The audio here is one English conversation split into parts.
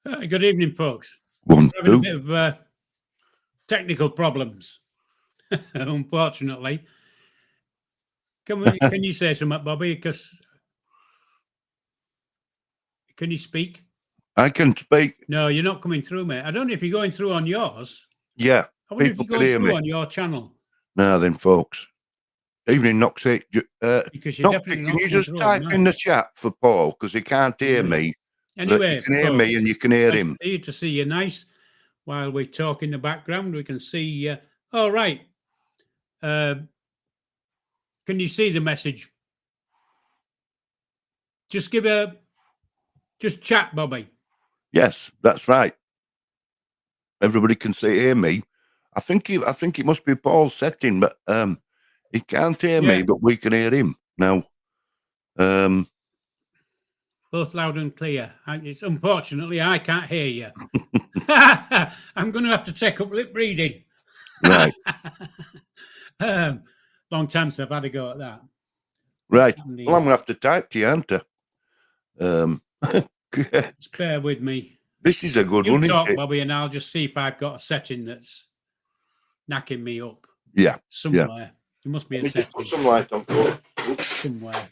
Good evening, folks. One, We're having a two. bit of technical problems, unfortunately. Can you say something, Bobby? Because can you speak? I can speak. No, you're not coming through, mate. I don't know if you're going through on yours. Yeah, I wonder if people you're can going hear through me. on your channel. Now then, folks. Evening, Noxie. Because you're Noxie, definitely can not you coming just through on type in mine. the chat for Paul? Because he can't hear me. That you Anyway, can hear folks, me and you can hear nice him. to see you nice. While we talk in the background, we can see. All right. Can you see the message? Just chat, Bobby. Yes, that's right. Everybody can hear me. I think it must be Paul's setting, but he can't hear me, but we can hear him now. Both loud and clear. It's unfortunately I can't hear you. I'm going to have to take up lip reading. Right. Long time since I've had a go at that. Right. Well, I'm going to have to type to you, aren't I? Just bear with me. This is a good one. You talk, Bobby, and I'll just see if I've got a setting that's knacking me up. Yeah. Somewhere. Yeah. There must be Let a me setting. just put some light on. Somewhere.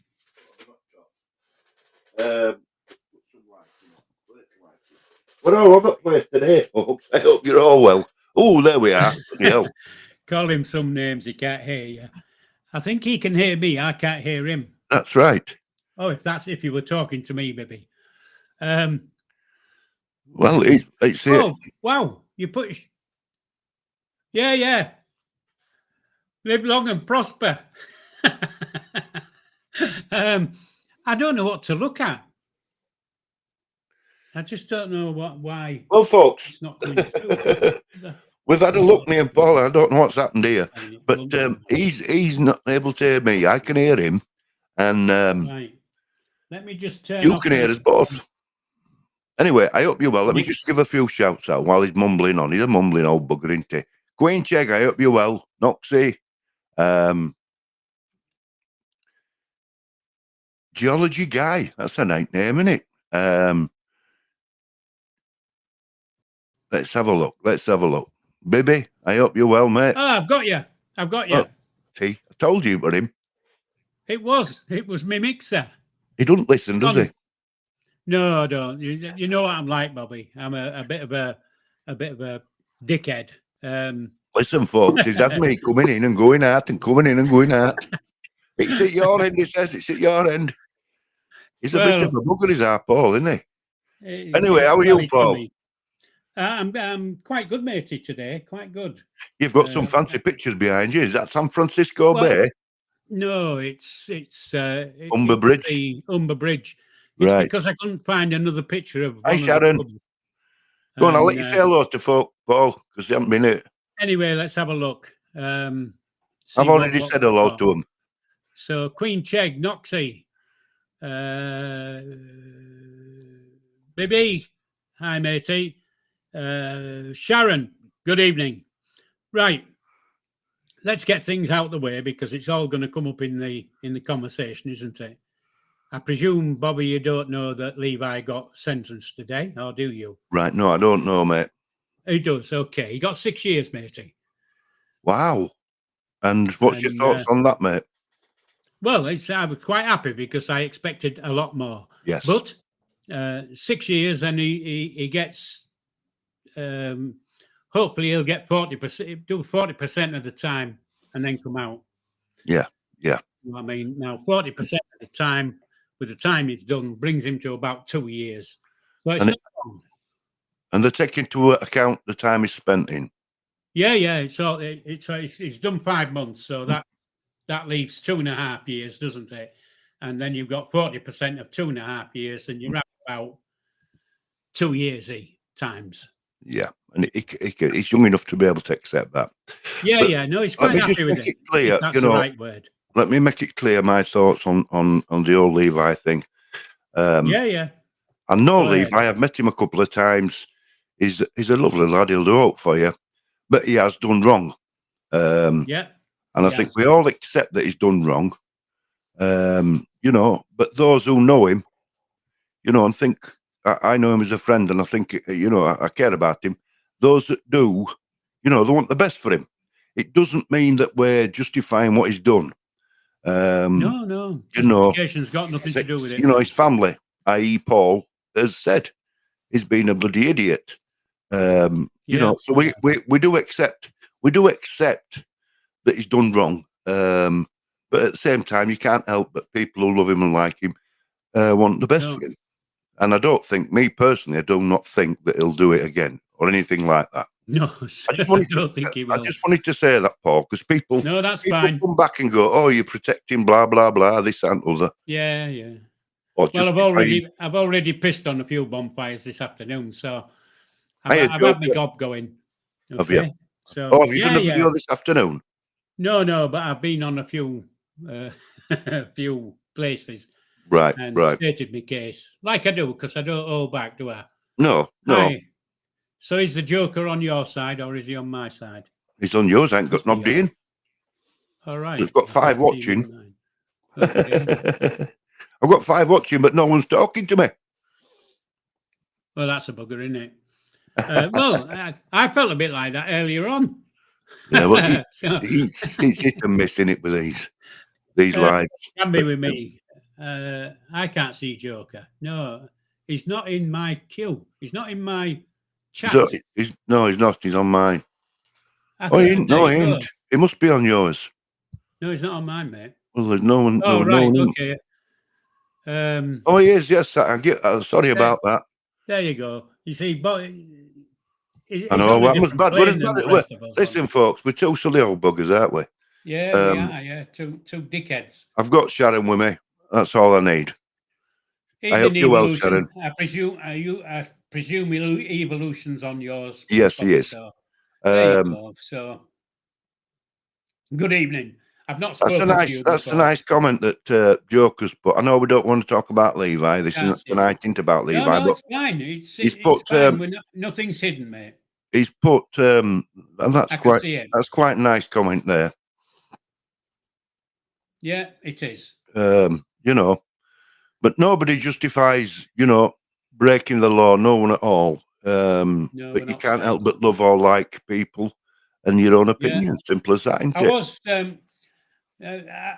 We're all over the place today, folks. I hope you're all well. Oh, there we are. Call him some names, he can't hear you. I think he can hear me. I can't hear him. That's right. Oh, if you were talking to me, maybe. Well, it's here. Oh, wow. You put... Yeah. Live long and prosper. I don't know what to look at. I just don't know why. Well, folks, it's not coming through. We've had a look, me and Paul. I don't know what's happened here, but he's not able to hear me. I can hear him, and right. Let me just turn. You can hear us both. Anyway, I hope you're well. Let me just give a few shouts out while he's mumbling on. He's a mumbling old bugger, isn't he? Queen Chegg, I hope you're well. Noxie. Geology Guy. That's a nice name, isn't it? Let's have a look. Bibby, I hope you're well, mate. Oh, I've got you. Oh, see, I told you about him. It was my mixer. He doesn't listen, does he? No, I don't. You know what I'm like, Bobby. I'm a bit of a dickhead. Listen, folks, he's had me coming in and going out and coming in and going out. It's at your end, he says. It's at your end. He's a bit of a bugger, is our Paul, isn't he? Anyway, how are you, Paul? I'm quite good, matey, today. Quite good. You've got some fancy pictures behind you. Is that San Francisco Bay? No, it's Humber Bridge. The Humber Bridge. It's right. Because I couldn't find another picture of. Hi, Sharon. Go on, I'll let you say hello to folk, Paul, because they haven't been here. Anyway, let's have a look. I've already said hello to them. So, Queen Chegg, Noxie, Bibby, hi, matey. Sharon, good evening. Right, let's get things out of the way because it's all going to come up in the conversation, isn't it? I presume, Bobby, you don't know that Levi got sentenced today, or do you? Right, no, I don't know, mate. He does, okay. He got 6 years, matey. Wow. And what's your thoughts on that, mate? Well, I was quite happy because I expected a lot more. Yes. But 6 years and he gets... hopefully he'll get 40%, do 40% of the time and then come out. Yeah. You know what I mean? Now, 40% of the time, with the time he's done, brings him to about 2 years. So it's not long. And they're taking into account the time he's spent in. Yeah. It's done 5 months, so that leaves 2.5 years, doesn't it? And then you've got 40% of 2.5 years, and you're at about 2 years times. Yeah, and he's young enough to be able to accept that. Yeah. No, he's quite happy with it. Clear, that's the right word. Let me make it clear my thoughts on the old Levi thing. Yeah. I know Levi. I've met him a couple of times. He's a lovely lad. He'll do out for you, but he has done wrong. Yeah. And I think we all accept that he's done wrong. But those who know him, and think I know him as a friend, and I think, I care about him. Those that do, they want the best for him. It doesn't mean that we're justifying what he's done. No. Justification's got nothing to do with it. His family, i.e. Paul, has said he's been a bloody idiot. So we do accept that he's done wrong. But at the same time, you can't help but people who love him and like him want the best for him. And I don't think, me personally, I do not think that he'll do it again or anything like that. No, I don't think he will. I just wanted to say that, Paul, because people fine. Come back and go, "Oh, you're protecting blah blah blah, this and other." Yeah. Well, I've already pissed on a few bonfires this afternoon, so I've had my gob going. Okay? Have you? So, have you done a video this afternoon? No, but I've been on a few few places. Right. Stated my case, like I do, because I don't hold back, do I? No. So is the Joker on your side or is he on my side? He's on yours. I ain't got no in. All right. We've got 5 watching. Okay. I've got 5 watching, but no one's talking to me. Well, that's a bugger, isn't it? I felt a bit like that earlier on. Yeah, well, he's hit and miss in it with these lives. Can be with me. I can't see Joker. No, he's not in my queue. He's not in my chat. He's not. He's on mine. He ain't. He must be on yours. No, he's not on mine, mate. Well, there's no one. Oh, right. No one he is. Yes, I get. Sorry about that. There you go. You see, but I know. What was bad? Listen, folks, we're 2 silly old buggers, aren't we? Yeah, we are. Yeah, two dickheads. I've got Sharon with me. That's all I need. I hope you're well, Sharon. I presume evolution's on yours. Yes, he is. So, there you go. So, good evening. I've not spoken to you before. That's a nice comment that Joker's put. I know we don't want to talk about Levi. This isn't tonight into about Levi. No, but it's fine. It's fine. Nothing's hidden, mate. He's put, and that's quite a nice comment there. Yeah, it is. But nobody justifies, breaking the law. No one at all. But you can't help but love or like people and your own opinion. Simple as that. Isn't it?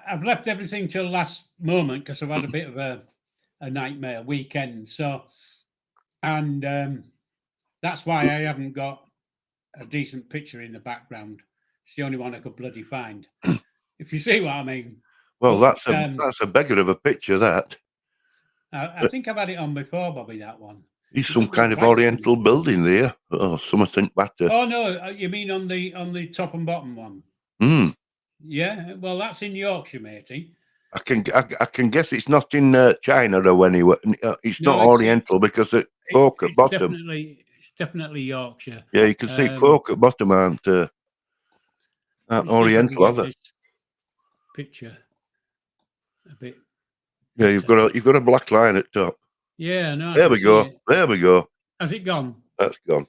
I've left everything till last moment because I've had a bit of a nightmare weekend. So, and that's why I haven't got a decent picture in the background. It's the only one I could bloody find. If you see what I mean. Well, that's a beggar of a picture, that. I think I've had it on before, Bobby, that one. It's some kind of oriental building there. Oh, something better. Oh, no, you mean on the top and bottom one? Yeah, well, that's in Yorkshire, matey. I can guess it's not in China or anywhere. It's not oriental because it's folk at bottom. It's definitely Yorkshire. Yeah, you can see folk at bottom aren't oriental, are they? Picture a bit. Yeah, you've got a black line at top. Yeah, no. There we go. There we go. Has it gone? That's gone.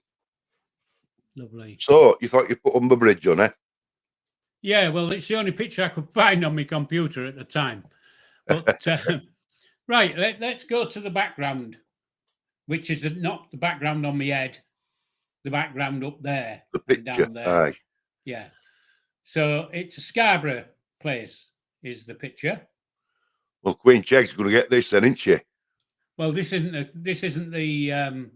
Lovely. So you thought you put Humber Bridge on, eh? Yeah, well, it's the only picture I could find on my computer at the time. But right, let's go to the background, which is not the background on my head, the background up there, the picture down there. Aye. Yeah. So it's a Scarborough place, is the picture. Well, Queen Cheg's going to get this, then, isn't she? Well, this isn't the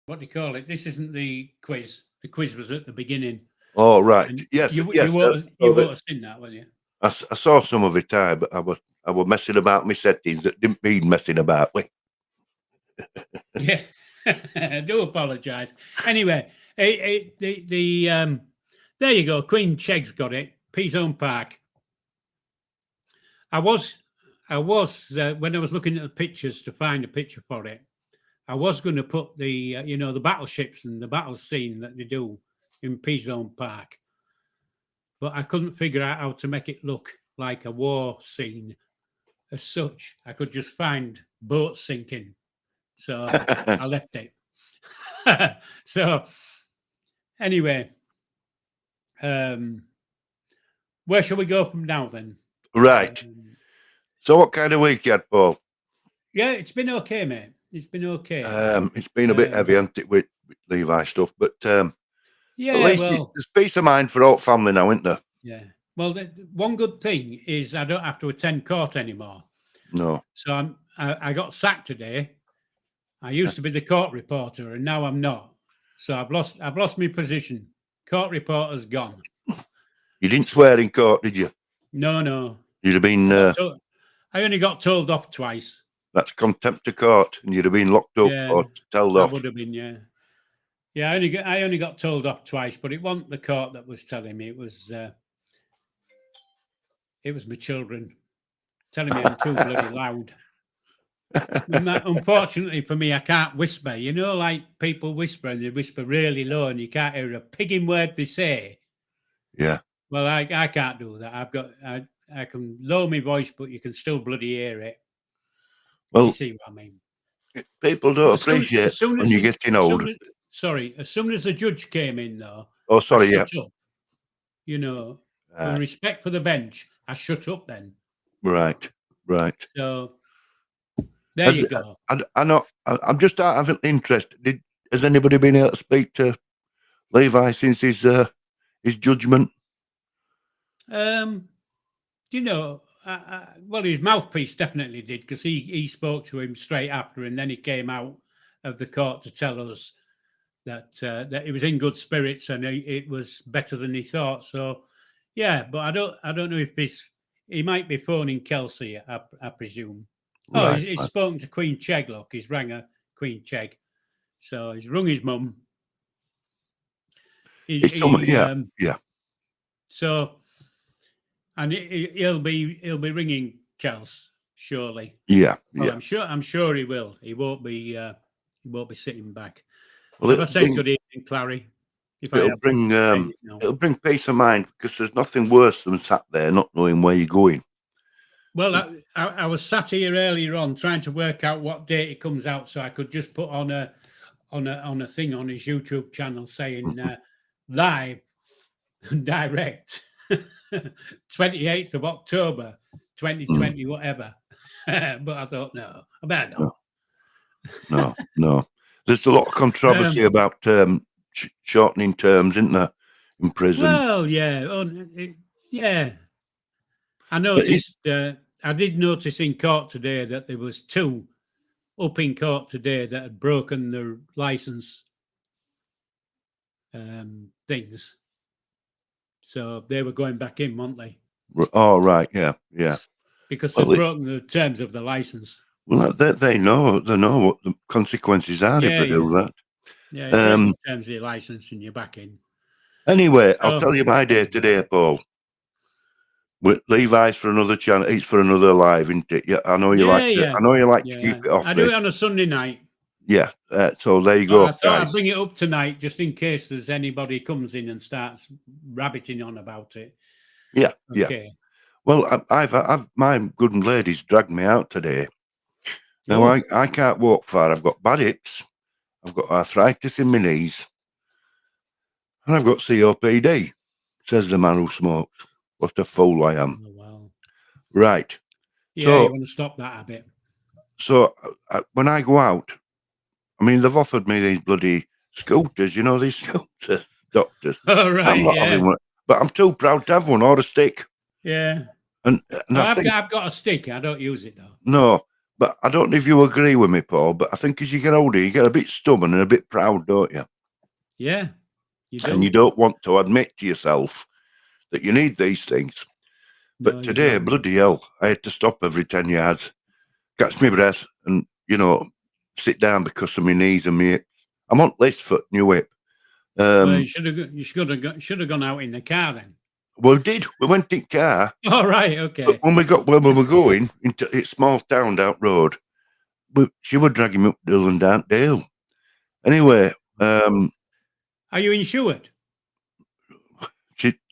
what do you call it? This isn't the quiz. The quiz was at the beginning. Oh, right. Yes. You won't have seen that, will you? I saw some of it, but I was messing about my settings that didn't mean messing about with. Yeah, I do apologise. Anyway, there you go. Queen Cheg's got it. Peazone Park. I was when I was looking at the pictures to find a picture for it, I was going to put the the battleships and the battle scene that they do in Peazone Park, but I couldn't figure out how to make it look like a war scene as such. I could just find boats sinking, so I left it. So anyway, where shall we go from now then? Right. So what kind of week you had, Paul? Yeah, it's been okay, mate. It's been okay. It's been a bit heavy, hasn't it, with Levi stuff? But at Yeah, least well, there's peace of mind for all family now, isn't there? yeah. Well, one good thing is I don't have to attend court anymore. No. So I got sacked today. I used to be the court reporter, and now I'm not. So I've lost my position. Court reporter's gone. You didn't swear in court, did you? No. You'd have been. I only got told off twice. That's contempt of court, and you'd have been locked up or told off. I would have been, yeah. Yeah, I only got told off twice, but it wasn't the court that was telling me. It was my children telling me I'm too bloody loud. Unfortunately for me, I can't whisper. You know, like people whisper and they whisper really low, and you can't hear a pigging word they say. Yeah. Well, I can't do that. I can lower my voice, but you can still bloody hear it. Well, you see what I mean? People don't appreciate when you're getting old. As soon as the judge came in, though. Oh, sorry, I shut up. You know, with respect for the bench, I shut up then. Right. So there you go. I know. I'm just out of interest. Has anybody been able to speak to Levi since his judgment? You know, well, his mouthpiece definitely did, because he spoke to him straight after, and then he came out of the court to tell us that he was in good spirits and it was better than he thought. So, yeah, but I don't know if he might be phoning Kelsey, I presume. Oh, he's spoken to Queen Chegg. Look, he's rang her Queen Chegg, so he's rung his mum. Yeah. So. And he'll be ringing Kels, surely. Yeah. I'm sure he will. He won't be sitting back. Well, if I say good evening, Clary, it'll bring peace of mind, because there's nothing worse than sat there not knowing where you're going. Well, I was sat here earlier on trying to work out what date it comes out, so I could just put on a thing on his YouTube channel saying live direct. 28th of October 2020, whatever. But I thought, no, I better not. No. There's a lot of controversy about shortening terms, isn't there, in prison? Well, yeah. I noticed. I did notice in court today that there was two up in court today that had broken their license things. So they were going back in, weren't they? Oh, right, yeah. Because they've broken the terms of the license. Well, they know what the consequences are if they do that. Yeah, the terms of your license and you're back in. Anyway, I'll tell you my day today, Paul. With Levi's for another channel, it's for another live, isn't it? Yeah, I know you like. I know you like to keep it off. I do it on a Sunday night. Yeah, so there you go. I thought I'd bring it up tonight just in case there's anybody comes in and starts rabbiting on about it. Yeah, okay. Yeah. Well, I've my good lady's dragged me out today. Now I can't walk far. I've got bad hips. I've got arthritis in my knees, and I've got COPD. Says the man who smokes. What a fool I am. Oh, wow. Right. Yeah, so, you want to stop that habit. So when I go out, I mean, they've offered me these bloody scooters, you know, these scooters, doctors. Oh, right, but I'm too proud to have one, or a stick. Yeah. And I've got a stick. I don't use it, though. No, but I don't know if you agree with me, Paul, but I think as you get older, you get a bit stubborn and a bit proud, don't you? Yeah, you do. And you don't want to admit to yourself that you need these things. But today, bloody hell, I had to stop every 10 yards, catch my breath, and, you know, sit down because of my knees and my hips. I'm on list for new whip. Well, you should have gone out in the car then. Well, we did. We went in car. All right, okay. But when we were going into a small town down road, she was dragging me up the hill and down Dale. Anyway, are you insured?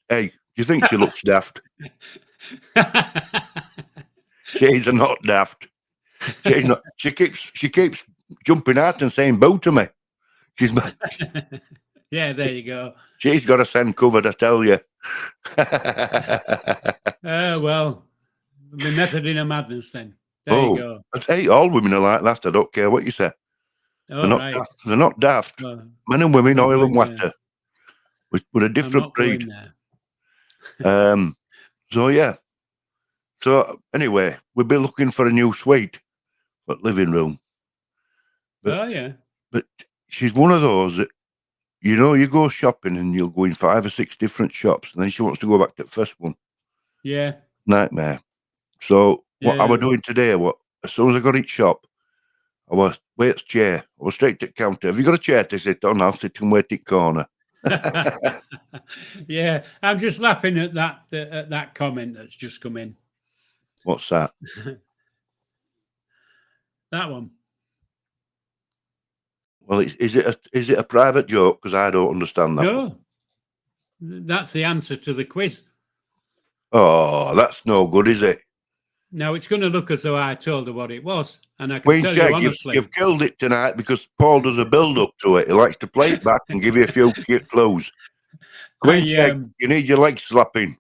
Hey, do you think she looks daft? She's not daft. She's not. She keeps jumping out and saying "boo" to me. She's. Yeah, there you go. She's got a send covered, I tell you. Well, the method in a madness. Then There you go. Hey, all women are like that. I don't care what you say. Oh, right. Daft. They're not daft. Well, Men and women, oil and there. water. We're a different breed. There. So yeah. So anyway, we'll be looking for a new suite for living room. But, yeah. But she's one of those that, you go shopping and you'll go in 5 or 6 different shops, and then she wants to go back to the first one. Yeah. Nightmare. So what I was doing today, as soon as I got in shop, I was wait chair. I was straight to the counter. Have you got a chair to sit on? I'll sit and wait in corner. Yeah, I'm just laughing at that comment that's just come in. What's that? That one. Well, is it a private joke? Because I don't understand that. No, that's the answer to the quiz. Oh, that's no good, is it? Now it's going to look as though I told her what it was, and I can tell you honestly, you've killed it tonight because Paul does a build-up to it. He likes to play it back and give you a few clues. Queen check, you need your legs slapping.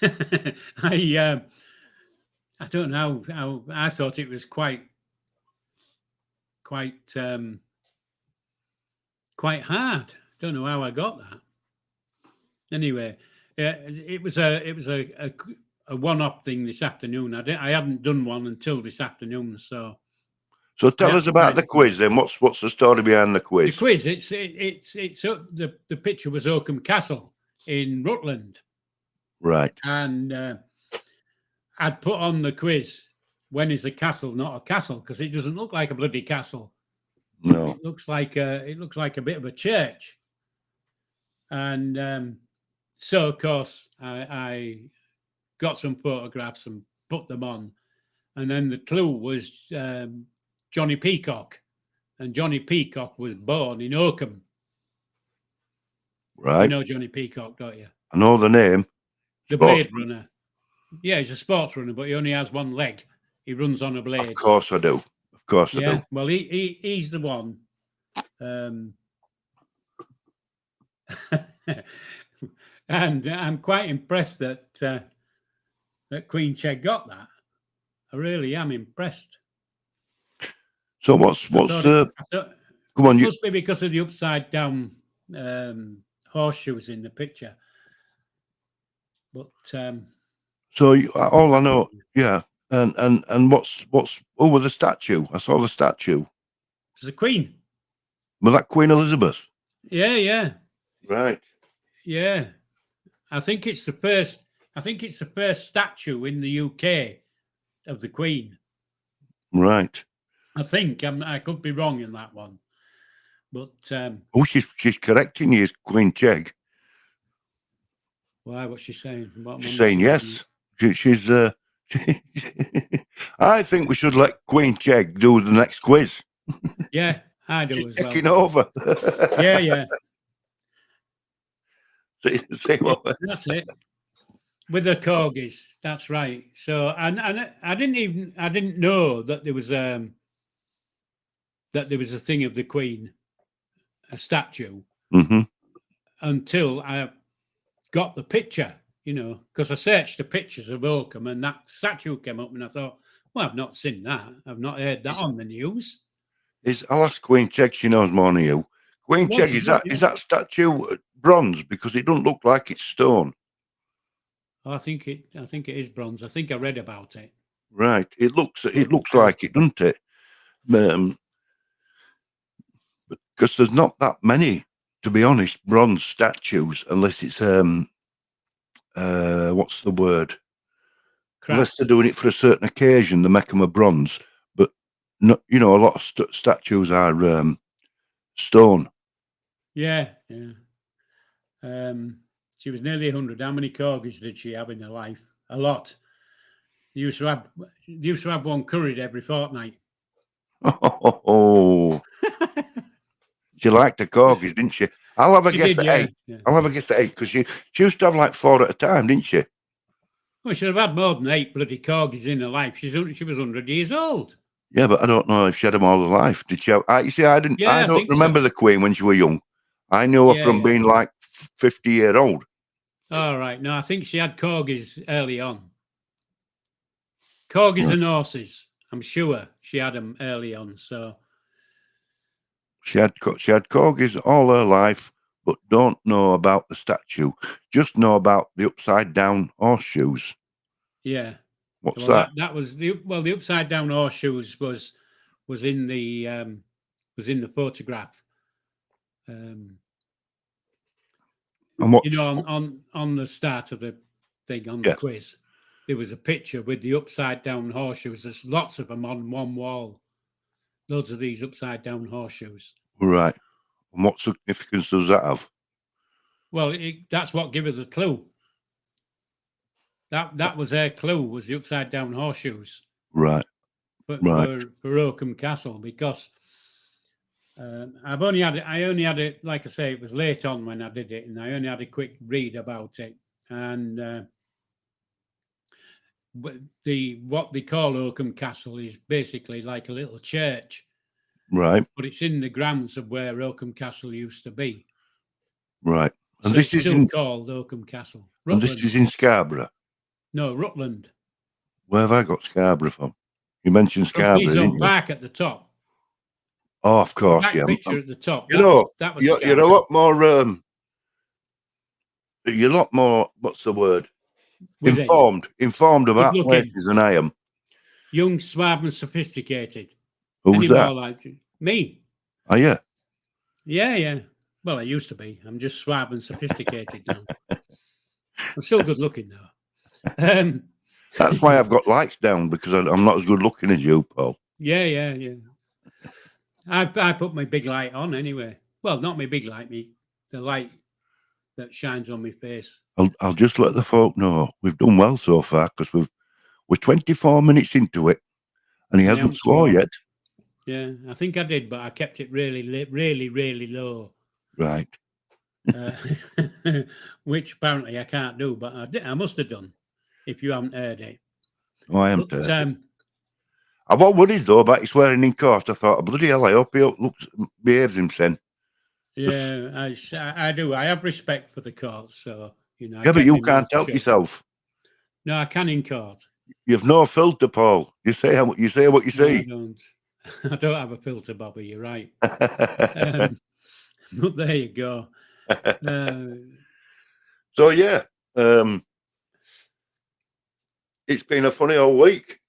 I don't know how I thought it was quite hard. Don't know how I got that. Anyway, it was a one-off thing this afternoon. I hadn't done one until this afternoon. So tell us about the quiz then. What's the story behind the quiz? The quiz. It's the picture was Oakham Castle in Rutland. Right. And I'd put on the quiz, when is a castle not a castle? Because it doesn't look like a bloody castle. No. It looks like a bit of a church. And so of course I got some photographs and put them on. And then the clue was Johnny Peacock. And Johnny Peacock was born in Oakham. Right. You know Johnny Peacock, don't you? I know the name. The Blade Runner. Yeah, he's a sports runner, but he only has one leg. He runs on a blade. Of course I do. I do. Well, he's the one. And I'm quite impressed that Queen Cheg got that. I really am impressed. So what's come on? It must be because of the upside down horseshoes in the picture. But all I know, yeah, and what's with the statue? I saw the statue. It's the Queen. Was that Queen Elizabeth? Yeah. Right. Yeah, I think it's the first statue in the UK of the Queen. Right. I think I could be wrong in that one, but she's correcting you, Queen Cheg. Why? What's she saying? She's saying yes. She's. I think we should let Queen Cheg do the next quiz. Yeah, I do as well. Taking over. Yeah. See what? That's it. With the corgis, that's right. So, and I didn't know that there was a thing of the Queen, a statue, until I got the picture. Because I searched the pictures of Oakham and that statue came up, and I thought, well, I've not seen that. I've not heard that on the news. I'll ask Queen Cheg. She knows more than you. Queen Cheg, is that statue bronze? Because it doesn't look like it's stone. I think it is bronze. I think I read about it. Right. It looks like it, doesn't it? Because there's not that many, to be honest, bronze statues, unless it's what's the word? Craft. Unless they're doing it for a certain occasion, they make them a bronze. But no, a lot of statues are stone. Yeah. She was nearly 100. How many corgis did she have in her life? A lot. They used to have one curried every fortnight. Oh. She liked the corgis, didn't she? I'll have a guess at 8. Yeah. I'll have a guess at 8 because she used to have like 4 at a time, didn't she? Well, she'd have had more than 8 bloody corgis in her life. She was 100 years old. Yeah, but I don't know if she had them all her life. Did she? You see, I didn't. Yeah, I don't remember the Queen when she was young. I knew her from being like 50-year-old. All right. No, I think she had corgis early on. Corgis and horses. I'm sure she had them early on. So she had corgis all her life, but don't know about the statue. Just know about the upside down horseshoes. yeah. What's Well, that? that was the upside down horseshoes was in the photograph. And what's, You know, on the start of the thing on the quiz, there was a picture with the upside down horseshoes. There's lots of them on one wall. Loads of these upside down horseshoes. Right. And what significance does that have? Well, that's what gave us a clue. That was her clue, was the upside down horseshoes. Right. For Oakham Castle, because I only had it, like I say, it was late on when I did it, and I only had a quick read about it. And what they call Oakham Castle is basically like a little church, right? But it's in the grounds of where Oakham Castle used to be, right? And so this it's still called Oakham Castle. Rutland. And this is in Scarborough. No, Rutland. Where have I got Scarborough from? You mentioned Scarborough, didn't you? Park at the top. Oh, of course, the picture at the top. You know, that was you're a lot more. You're a lot more. What's the word? Informed about places than I am. Young, suave, and sophisticated. Who's that? Like me. Oh yeah. Yeah. Well, I used to be. I'm just suave and sophisticated now. I'm still good looking though. That's why I've got lights down, because I'm not as good looking as you, Paul. Yeah. I put my big light on anyway. Well, not my big light, the light that shines on my face. I'll just let the folk know we've done well so far, because we're 24 minutes into it, and he hasn't sworn yet. Yeah, I think I did, but I kept it really low. Right. Which apparently I can't do, but I must have done. If you haven't heard it. Oh, I haven't heard it. I was worried though about his swearing in court. I thought, bloody hell, I hope he behaves himself. Yeah, I do. I have respect for the courts, so you know. Yeah, but you can't help yourself. No, I can in court. You've no filter, Paul. You say what you see. No, I don't have a filter, Bobby. You're right. But there you go. So yeah, it's been a funny old week.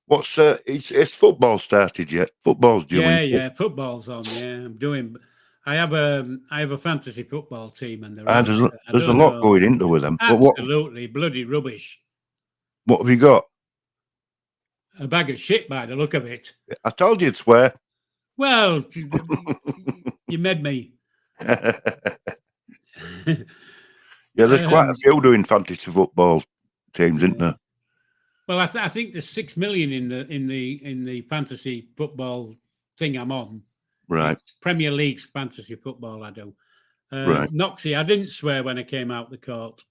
What's it's football started yet? Football's due. Yeah, football's on. Yeah, I'm doing. I have a fantasy football team, and there's a lot going into with them. Absolutely bloody rubbish. What have you got? A bag of shit, by the look of it. I told you to swear. Well, you made me. Yeah, there's quite a few doing fantasy football teams, isn't there? Well, I think there's 6 million in the fantasy football thing I'm on. Right. It's Premier League's fantasy football I do. Right. Noxie, I didn't swear when I came out the court.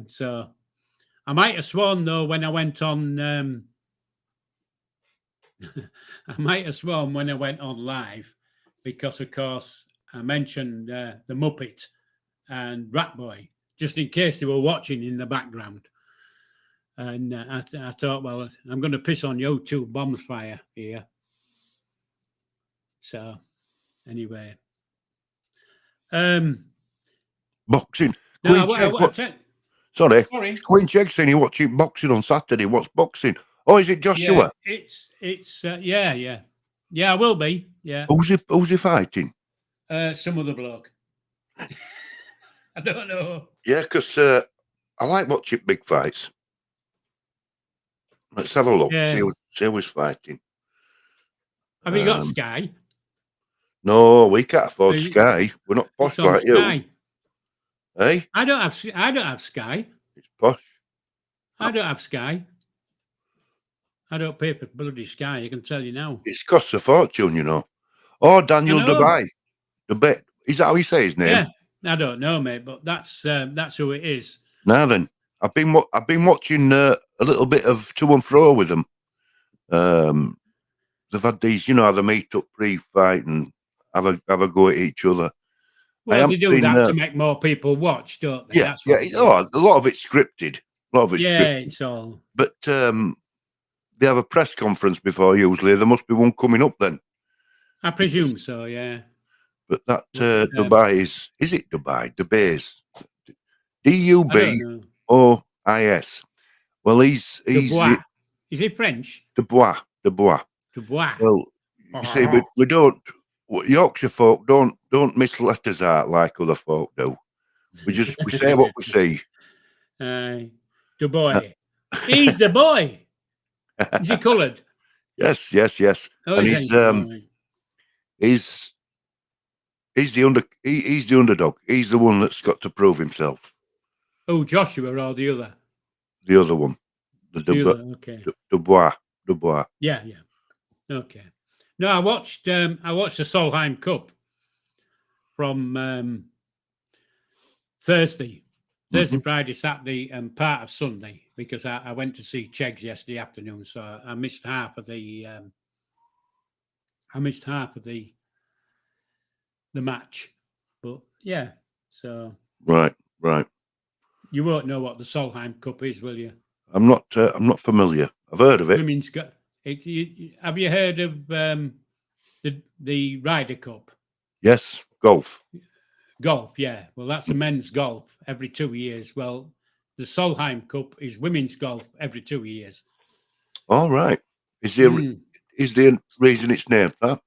So I might have sworn though when I went on. I might have sworn when I went on live, because of course I mentioned the Muppet and Rat Boy, just in case they were watching in the background. And I thought, well, I'm going to piss on you two bombs fire here. So, anyway. Boxing. Sorry. Queen Check saying you're watching boxing on Saturday. What's boxing? Oh, is it Joshua? Yeah, it's yeah. Yeah, I will be. Yeah. Who's he fighting? Some other bloke. I don't know. Yeah, because I like watching big fights. Let's have a look. Yeah. See who's fighting. Have you got Sky? No, we can't afford Sky. We're not posh like you. Hey? I don't have Sky. It's posh. I don't have Sky. I don't pay for bloody Sky. I can tell you now. It's cost a fortune, you know. Oh, Daniel Dubai. Is that how he says his name? Yeah, I don't know, mate, but that's who it is. Now then, I've been watching a little bit of to and fro with them. They've had these, you know, how they meet up pre-fight and have a go at each other. Well, they do that to make more people watch, don't they? Yeah, a lot of it's scripted. A lot of it's Yeah, scripted. it's all. But they have a press conference before usually. There must be one coming up then. I presume so. Yeah. But that But, Dubai is it Dubai? Dubais. I don't know. Dubois. Well, he's Dubois. Is he French? Dubois. Dubois. Well, you see, we don't. Yorkshire folk don't miss letters out like other folk do. We say what we see. The boy. He's the boy. Is he coloured? Yes. Oh, And he's he's the underdog. He's the one that's got to prove himself. Oh, Joshua or the other? The other one. The other, okay. Dubois. Yeah. Okay. No, I watched the Solheim Cup from Thursday, Friday, Saturday, and part of Sunday because I went to see Chegs yesterday afternoon, so I missed half of the the match. But yeah, so Right. you won't know what the Solheim Cup is, will you? I'm not familiar. I've heard of it. Women's have you heard of the Ryder Cup? Yes, golf. Golf, yeah. Well, that's a men's golf every 2 years. Well, the Solheim Cup is women's golf every 2 years. All right. Is there reason it's named that?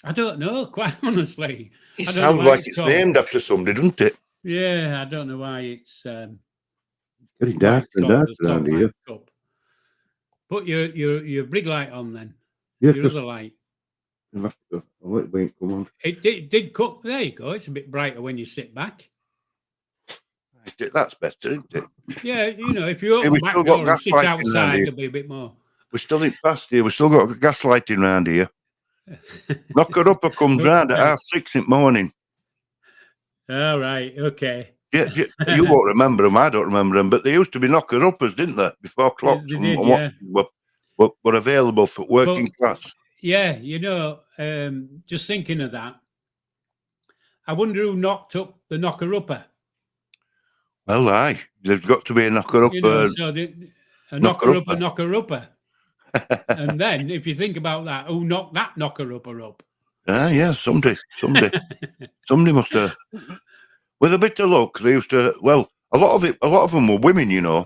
I don't know, quite honestly. It sounds like it's named after somebody, doesn't it? Yeah, I don't know why it's getting darker and darker around here. Cup. Put your brig light on then. Yeah, your other light. I'll let it wait, come on. It did cut. There you go. It's a bit brighter when you sit back. That's better, isn't it? Yeah, if you open the back door and sit outside, there'll be a bit more. We're still in past here. We've still got gas lighting around here. Knocker Upper comes round at 6:30 in the morning. All right, okay. Yeah, you won't remember them. I don't remember them, but they used to be knocker uppers, didn't they? Before clocks were available for working class. Yeah, just thinking of that. I wonder who knocked up the knocker upper. Well, aye, there's got to be a knocker upper. A knocker upper. And then, if you think about that, who knocked that knocker upper up? Yeah, somebody must have. With a bit of luck, they used to. Well, a lot of them were women, A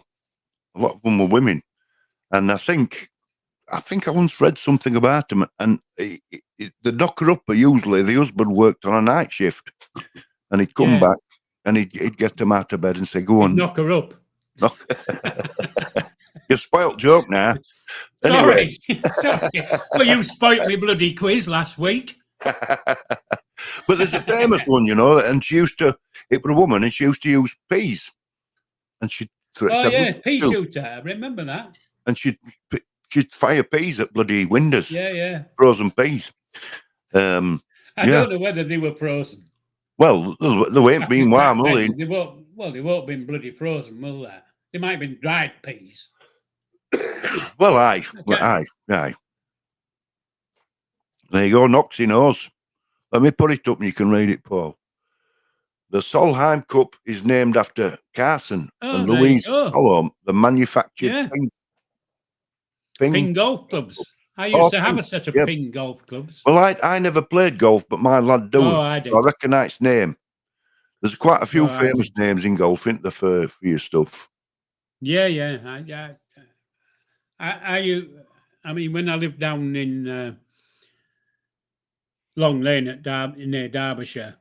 lot of them were women, and I think I once read something about them. And the knocker upper, usually the husband worked on a night shift, and he'd come back and he'd get them out of bed and say, "Go on, knock her up." You spoilt joke now. Sorry. Well, you spoilt me bloody quiz last week. But there's a famous one, and she used to. It was a woman, and she used to use peas, and she'd. Pea shooter. I remember that. And she'd fire peas at bloody windows. Yeah. Frozen peas. I don't know whether they were frozen. Well, they won't be warm, will they? They won't have been bloody frozen, will they? They might have been dried peas. Well, aye. There you go, Noxie knows. Let me put it up and you can read it, Paul. The Solheim Cup is named after Carson and Louise Solheim, the manufactured ping golf clubs. I used to have a set of ping golf clubs. Well, I never played golf, but my lad do. I did. So I recognise its name. There's quite a few famous names in golf, isn't there, for your stuff? Yeah. I mean, when I lived down in Long Lane near Derbyshire,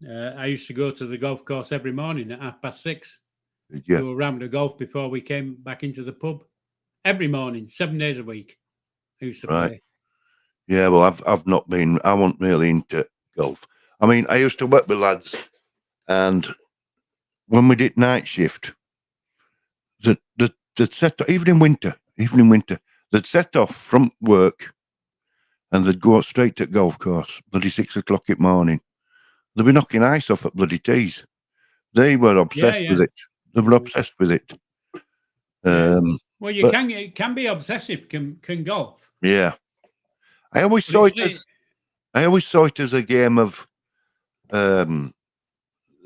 I used to go to the golf course every morning at 6:30. Go around the golf before we came back into the pub. Every morning, 7 days a week. I used to play. Yeah, well, I've not been. I wasn't really into golf. I mean, I used to work with lads, and when we did night shift, they'd set off, even in winter, they'd set off from work, and they'd go straight to golf course, bloody 6 o'clock in the morning. They'd be knocking ice off at bloody tees. They were obsessed with it. They were obsessed with it. Well, it can be obsessive. Can golf? Yeah, I always saw it as a game of a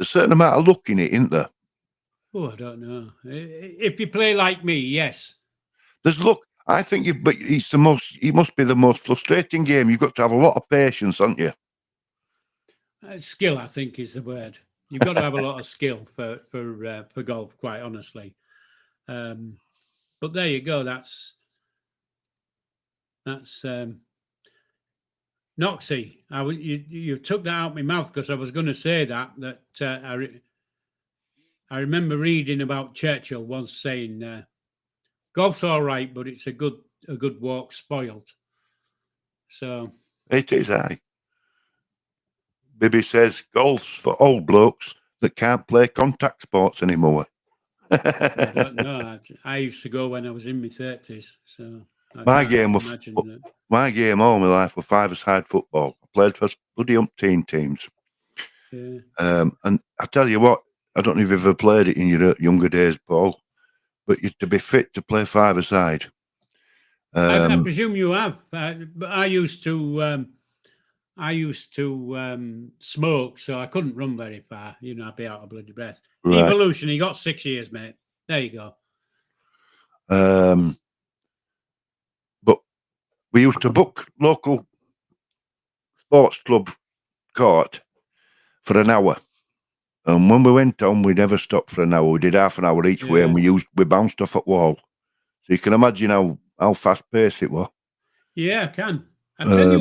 certain amount of luck in it, isn't there? Oh, I don't know. If you play like me, yes. I think but it must be the most frustrating game. You've got to have a lot of patience, haven't you? Skill, I think, is the word. You've got to have a lot of skill for golf, quite honestly. But there you go. That's Noxie. You took that out of my mouth because I was going to say that I remember reading about Churchill once saying, "Golf's all right, but it's a good walk spoiled." So it is. Bibby says golf's for old blokes that can't play contact sports anymore. I don't know. I used to go when I was in my 30s, so my game all my life was five-a-side football. I played for bloody umpteen teams. Yeah. And I tell you what, I don't know if you've ever played it in your younger days, Paul, but you had to be fit to play five-a-side. I presume you have. But I used to smoke, so I couldn't run very far. I'd be out of bloody breath. Right. Evolution. He got 6 years, mate. There you go. But we used to book local sports club court for an hour. And when we went on, we never stopped for an hour. We did half an hour each way, and we bounced off at wall. So you can imagine how fast paced it was. Yeah, I can. I tell you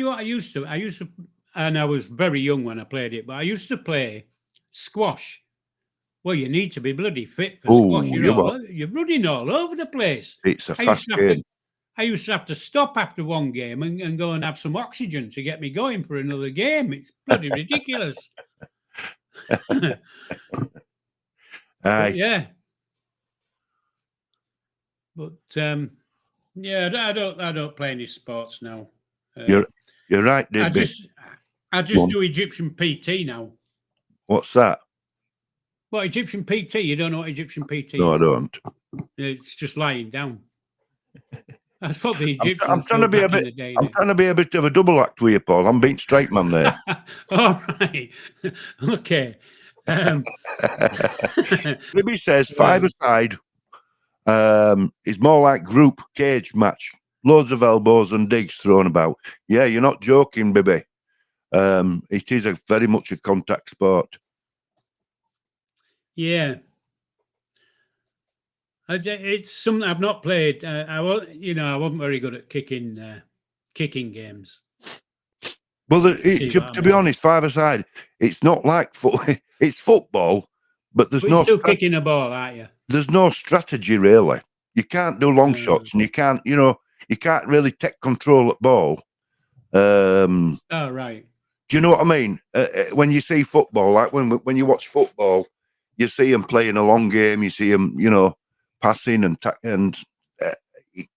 what I used to. And I was very young when I played it, but I used to play squash. Well, you need to be bloody fit for squash. You're running all over the place. It's a fast game. I used to have to stop after one game and go and have some oxygen to get me going for another game. It's bloody ridiculous. Yeah. But I don't play any sports now. You're right, David. I just do Egyptian PT now. What's that? What, Egyptian PT? You don't know what Egyptian PT is? No, I don't. It's just lying down. That's what the Egyptians I'm trying to be a bit of a double act with you, Paul. I'm being straight man there. All right. Okay. Libby says five-a-side is more like group cage match. Loads of elbows and digs thrown about. Yeah, you're not joking, Bibby. It is very much a contact sport. Yeah. It's something I've not played. I wasn't very good at kicking games. Well, to be honest, five-a-side, it's not like it's football, but there's no still kicking a ball, aren't you? There's no strategy really. You can't do long shots, and you can't really take control at ball. Oh, right. Do you know what I mean? When you see football, like when you watch football, you see them playing a long game. You see them, passing and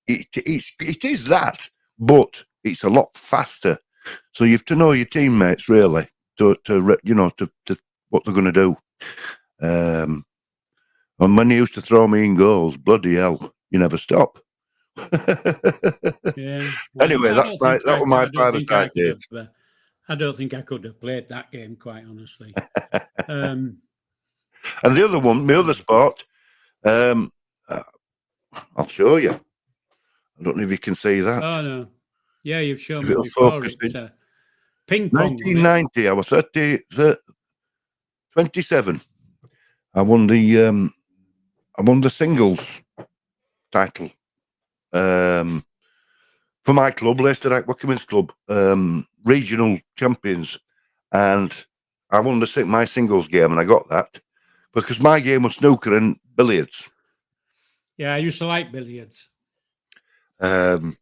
it is that, but it's a lot faster. So you have to know your teammates really to what they're going to do. And when he used to throw me in goals, bloody hell, you never stop. Yeah. Anyway, that was my five-a-side days. I don't think I could have played that game, quite honestly. And the other one, my other sport, I'll show you. I don't know if you can see that. Oh, no. Yeah, you've shown me before. Ping pong. 1990, I was 27. I won the singles title for my club, Leicester Aquacommons Club, regional champions, and I won my singles game, and I got that because my game was snooker and billiards. Yeah, I used to like billiards. And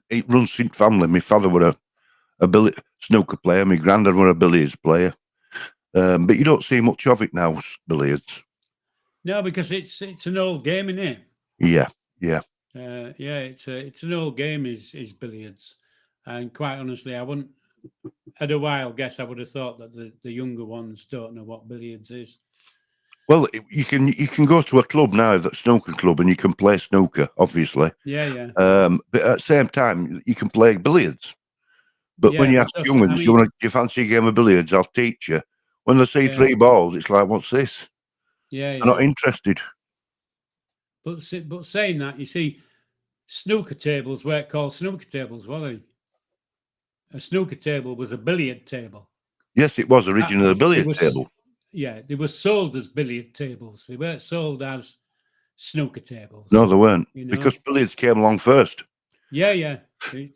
it runs in family. My father were a snooker player. My granddad were a billiards player. But you don't see much of it now, billiards. No, because it's an old game, isn't it? Yeah. It's an old game, is billiards. And quite honestly, I wouldn't, at a while, guess I would have thought that the younger ones don't know what billiards is. Well, you can go to a club now, that snooker club, and you can play snooker, obviously. Yeah. But at the same time, you can play billiards. But when you ask young ones, do you fancy a game of billiards? I'll teach you. When they see 3 balls, it's like, what's this? Yeah, They're not interested. But saying that, you see, snooker tables weren't called snooker tables, were they? A snooker table was a billiard table. Yes, it was originally a billiard table. Yeah, they were sold as billiard tables. They weren't sold as snooker tables. No, they weren't, you know? because billiards came along first. Yeah. But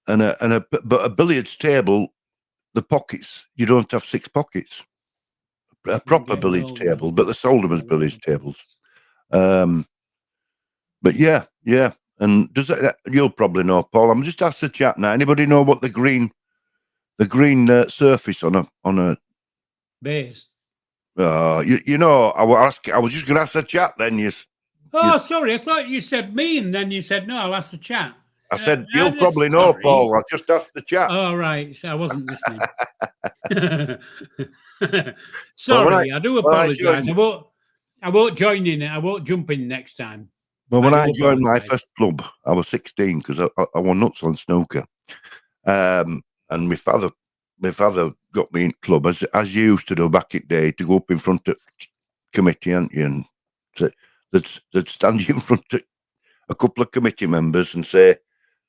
a billiards table, the pockets, you don't have 6 pockets. A proper billiards table, but they sold them as billiards tables. But yeah. And does that, you'll probably know, Paul. I'm just asked the chat now. Anybody know what the green surface on a base? You know, I was just going to ask the chat. Then sorry, I thought you said me, and then you said no. I'll ask the chat. I said you'll probably know, Paul. I just asked the chat. Oh right, so I wasn't listening. Sorry, I do apologise. I won't join in. I won't jump in next time. Well, when I joined my first club, I was 16 because I won nuts on snooker. And my father got me in club as you used to do back in the day, to go up in front of committee, and they'd stand you in front of a couple of committee members and say,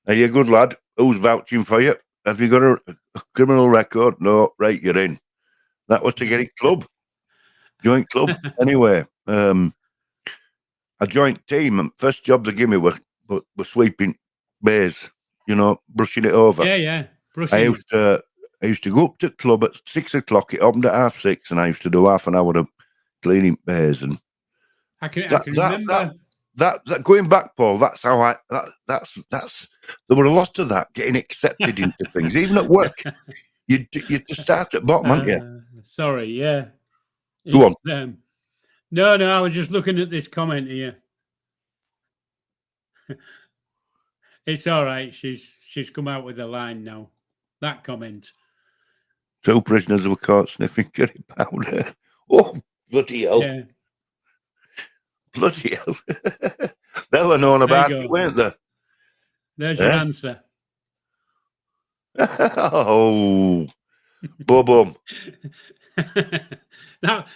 "Are you a good lad? Who's vouching for you? Have you got a criminal record? No, right, you're in." That was to get in club. Joint club. Anyway, a joint team, and first job they gave me were sweeping bays, brushing it over. Yeah. I used to go up to the club at 6 o'clock. It opened at 6:30, and I used to do half an hour of cleaning bays. And I can remember that going back, Paul. That's how there were a lot of that, getting accepted into things, even at work. You just start at bottom, aren't you? Sorry, yeah. Go on. No, I was just looking at this comment here. It's all right. She's come out with a line now. That comment. 2 prisoners were caught sniffing curry powder. Oh, bloody hell. Yeah. Bloody hell. They were known about it, weren't they? There's your answer. Oh, boom. Now,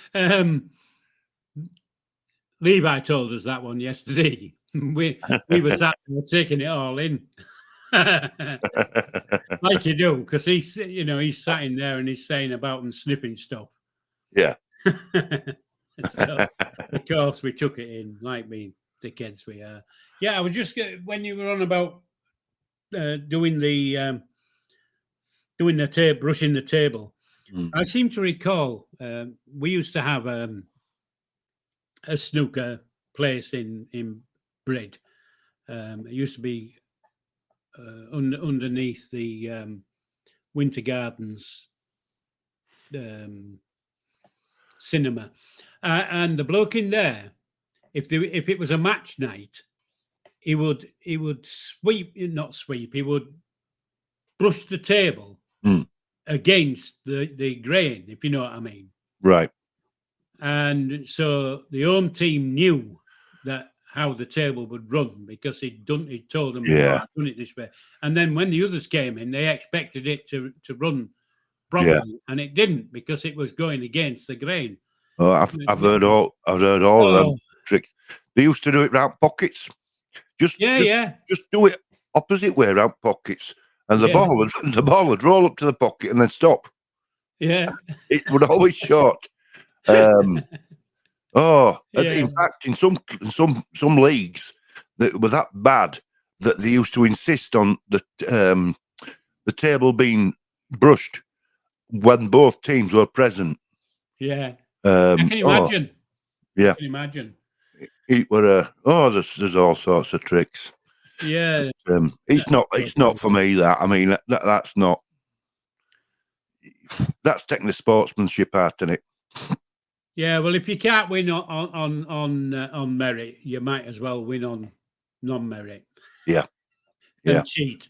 Levi told us that one yesterday. We were sat there taking it all in. Like you do, because he's sat in there and he's saying about them sniffing stuff. Yeah. So, of course, we took it in, like me, dickheads we are. Yeah, I was just, when you were on about doing the tape, brushing the table, I seem to recall we used to have a snooker place in Brid. It used to be underneath the Winter Gardens cinema, and the bloke in there, if it was a match night, he would not sweep, he would brush the table against the grain, if you know what I mean. Right. And so the home team knew that how the table would run, because he'd told them, I've done it this way. And then when the others came in, they expected it to run properly, and it didn't, because it was going against the grain. Oh, I've heard all of them tricks. They used to do it round pockets. Just do it opposite way, round pockets, and the ball would roll up to the pocket and then stop. Yeah, it would always short. In fact, in some leagues that were that bad that they used to insist on the table being brushed when both teams were present. Yeah. I can imagine. Yeah. I can imagine. It were there's all sorts of tricks. Yeah. It's not for me, that. I mean, that's not. That's taking the sportsmanship out in it. Yeah, well, if you can't win on merit, you might as well win on non-merit. Yeah. And cheat.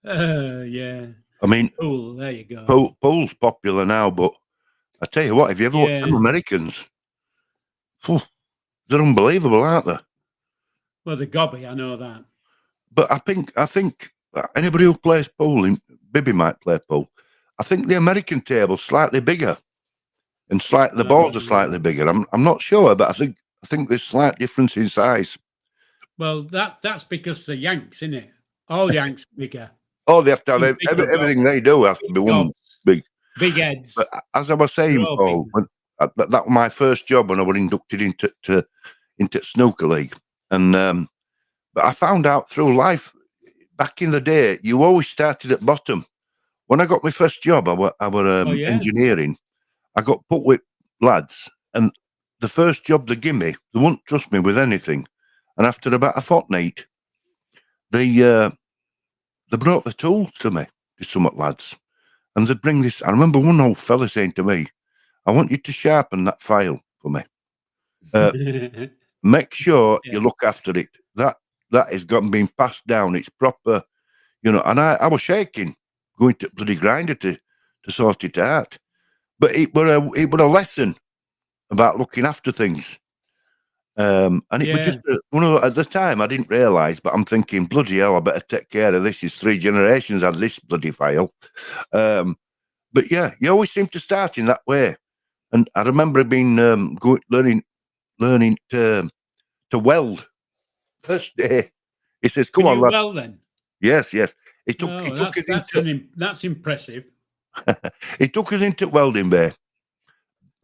Yeah. I mean, pool. There you go. Pool's popular now, but I tell you what, if you ever watch some Americans, they're unbelievable, aren't they? Well, the gobby, I know that. But I think anybody who plays pool, Bibby might play pool. I think the American table's slightly bigger, and the balls are slightly bigger. I'm not sure, but I think there's slight difference in size. Well, that's because the Yanks, isn't it? All Yanks bigger. Oh, they have to have everything they do has to be one big heads. But as I was saying, Paul, that was my first job when I was inducted into snooker league, and but I found out through life back in the day, you always started at bottom. When I got my first job, I were engineering. I got put with lads, and the first job they give me, they wouldn't trust me with anything. And after about a fortnight, they brought the tools to me, to some lads, and they'd bring this. I remember one old fella saying to me, "I want you to sharpen that file for me. Make sure you look after it. That has been passed down. It's proper, you know." And I was shaking, going to bloody grinder to sort it out. But it were a lesson about looking after things. And it was just at the time I didn't realise, but I'm thinking, bloody hell, I better take care of this. It's 3 generations had this bloody file. But yeah, you always seem to start in that way. And I remember being learning to weld. First day, he says, "Come on, lad." Weld then? Yes. That's impressive. He took us into welding bay.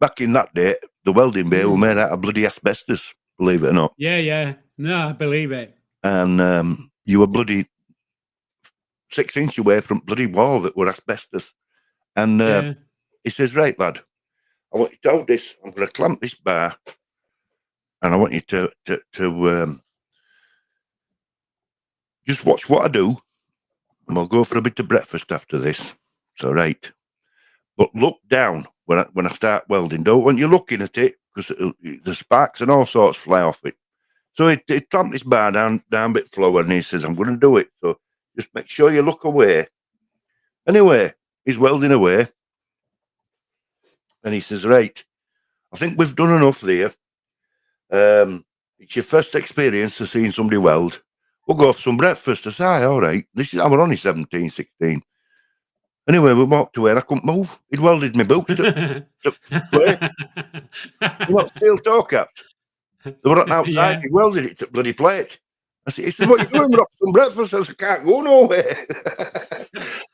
Back in that day, the welding bay were made out of bloody asbestos, believe it or not. Yeah. No, I believe it. And you were bloody 6 inches away from bloody wall that were asbestos. And he says, "Right, lad, I want you to hold this. I'm going to clamp this bar, and I want you to just watch what I do, and we'll go for a bit of breakfast after this. So, right. But look down when I start welding. Don't want you looking at it, because the sparks and all sorts fly off it." So he clamped this bar down a bit lower, and he says, "I'm going to do it. So just make sure you look away." Anyway, he's welding away. And he says, "Right, I think we've done enough there. It's your first experience of seeing somebody weld. We'll go for some breakfast." I said, "All right." I was only 17, 16. Anyway, we walked away and I couldn't move. He'd welded my boots to play. You know, steel toe caps. They were outside. He welded it to bloody plate. He said, "What are you doing? We're off for some breakfast." I said, "I can't go nowhere."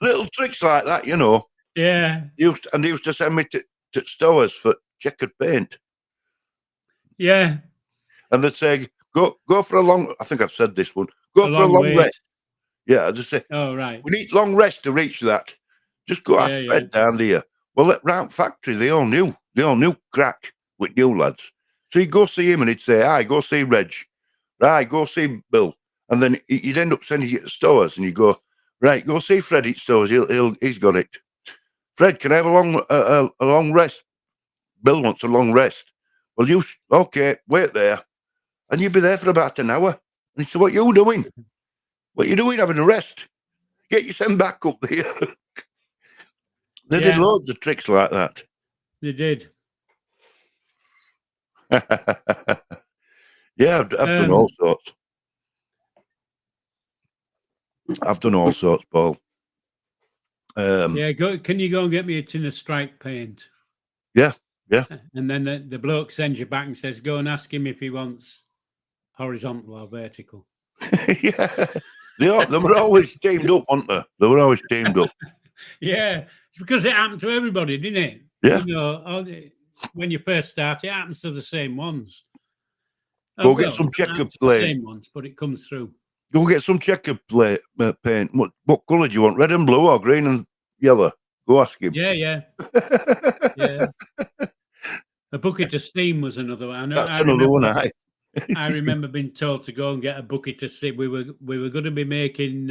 Little tricks like that, you know. Yeah. They used to send me to stores for checkered paint. Yeah. And they'd say, go for a long, I think I've said this one, go for a long rest. Yeah, I just say, "Oh, right. We need long rest to reach that. Just go ask Fred down here." Well, at Round Factory, they all knew crack with new lads. So you'd go see him and he'd say, "Aye, go see Reg. Right, go see Bill." And then you'd end up sending you to stores and you go, "Right, go see Fred at stores. He's got it. Fred, can I have a long rest? Bill wants a long rest." "Well, okay, wait there." And you'd be there for about an hour. And he said, "What you doing? What you doing having a rest? Get your son back up there." They did loads of tricks like that. They did. Yeah, I've done all sorts. I've done all sorts, Paul. Can you go and get me a tin of stripe paint? Yeah. And then the bloke sends you back and says, "Go and ask him if he wants horizontal or vertical." Yeah. They were always teamed up, weren't they? They were always teamed up. Yeah. It's because it happened to everybody, didn't it? Yeah. You know, when you first start, it happens to the same ones. Go get some checkered paint. Same ones, but it comes through. Go get some checkered paint. What colour do you want? Red and blue or green and yellow? Go ask him. Yeah. Yeah. A bucket of steam was another one. That's another one. I remember being told to go and get a bucket of steam. We were going to be making